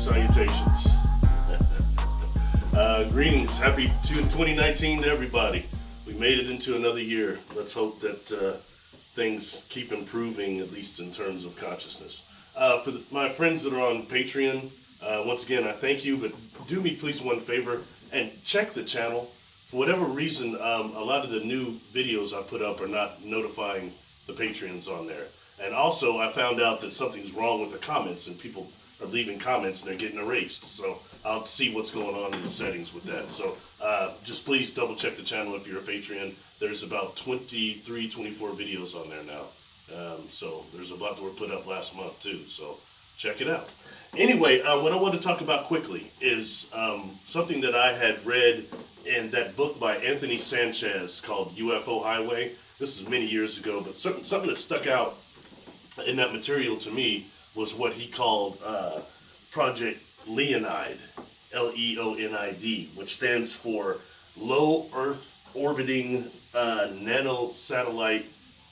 Salutations. Greetings. Happy 2019 to everybody. We made it into another year. Let's hope that things keep improving, at least in terms of consciousness. For my friends that are on Patreon, once again, I thank you, but do me please one favor and check the channel. For whatever reason, a lot of the new videos I put up are not notifying the Patreons on there. And also, I found out that something's wrong with the comments, and people are leaving comments and they're getting erased. So I'll see what's going on in the settings with that. So just please double check the channel if you're a Patreon. There's about 23, 24 videos on there now. So there's a lot that were put up last month too. So check it out. Anyway, what I want to talk about quickly is something that I had read in that book by Anthony Sanchez called UFO Highway. This is many years ago, but something that stuck out in that material to me was what he called Project Leonid, L.E.O.N.I.D, which stands for Low Earth Orbiting Nano-Satellite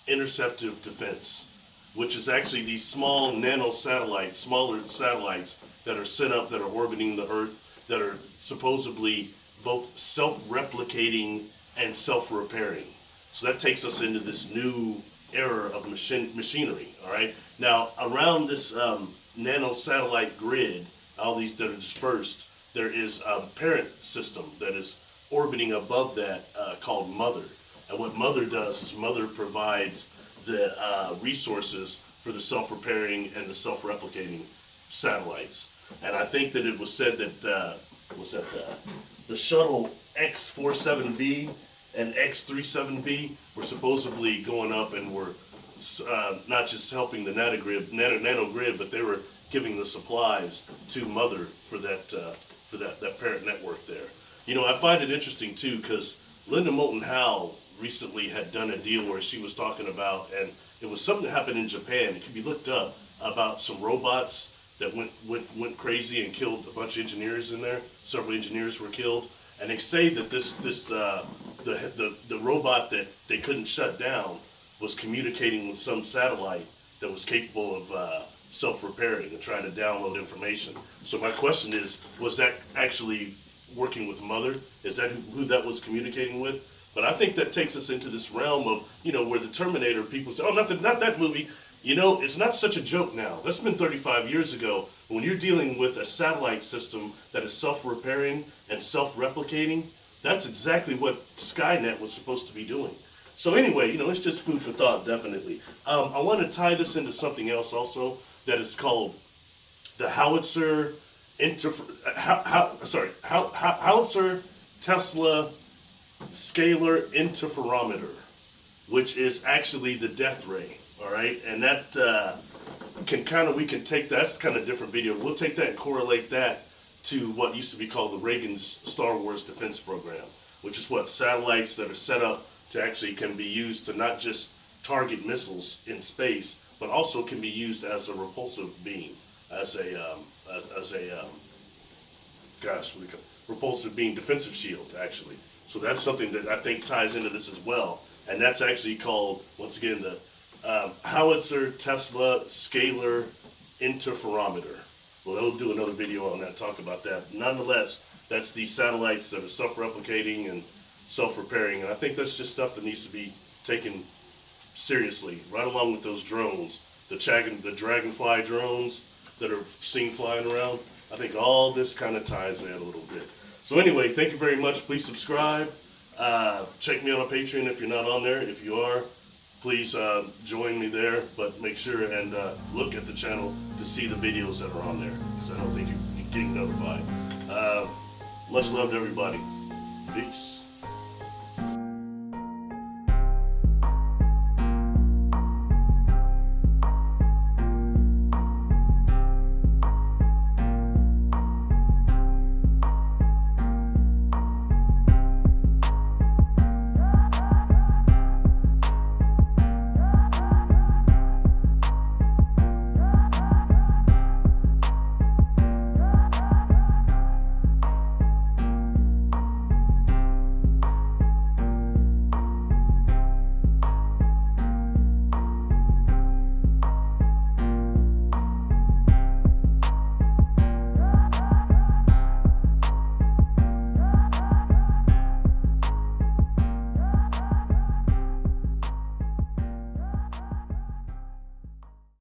Interceptive Defense, which is actually these small nano-satellites, smaller satellites that are sent up that are orbiting the Earth that are supposedly both self-replicating and self-repairing. So that takes us into this new era of machinery, all right? Now, around this nano-satellite grid, all these that are dispersed, there is a parent system that is orbiting above that called Mother. And what Mother does is Mother provides the resources for the self-repairing and the self-replicating satellites. And I think that it was said that, the shuttle X-47B and X-37B were supposedly going up and were not just helping the nano grid, but they were giving the supplies to Mother for that parent network there. You know, I find it interesting too, because Linda Moulton Howe recently had done a deal where she was talking about, and it was something that happened in Japan, it can be looked up, about some robots that went crazy and killed a bunch of engineers in there. Several engineers were killed, and they say that the robot that they couldn't shut down was communicating with some satellite that was capable of self-repairing and trying to download information. So my question is, was that actually working with Mother? Is that who that was communicating with? But I think that takes us into this realm of, you know, where the Terminator people say, oh, not that movie. You know, it's not such a joke now. That's been 35 years ago. When you're dealing with a satellite system that is self-repairing and self-replicating, that's exactly what Skynet was supposed to be doing. So anyway, you know, it's just food for thought, definitely. I want to tie this into something else also that is called the Howitzer Howitzer Tesla Scalar Interferometer, which is actually the death ray. All right, and that we can take that. That's kind of a different video. We'll take that and correlate that to what used to be called the Reagan's Star Wars defense program, which is what satellites that are set up to actually can be used to not just target missiles in space, but also can be used as a repulsive beam, repulsive beam defensive shield, actually. So that's something that I think ties into this as well, and that's actually called, once again, the Howitzer Tesla Scalar Interferometer. Well, they'll do another video on that, talk about that. Nonetheless, that's these satellites that are self-replicating and self-repairing, and I think that's just stuff that needs to be taken seriously, right along with those drones, the Dragonfly drones that are seen flying around. I think all this kind of ties in a little bit. So anyway, thank you very much. Please subscribe. Check me out on Patreon if you're not on there. If you are, please join me there, but make sure and look at the channel to see the videos that are on there, because I don't think you're getting notified. Much love to everybody. Peace.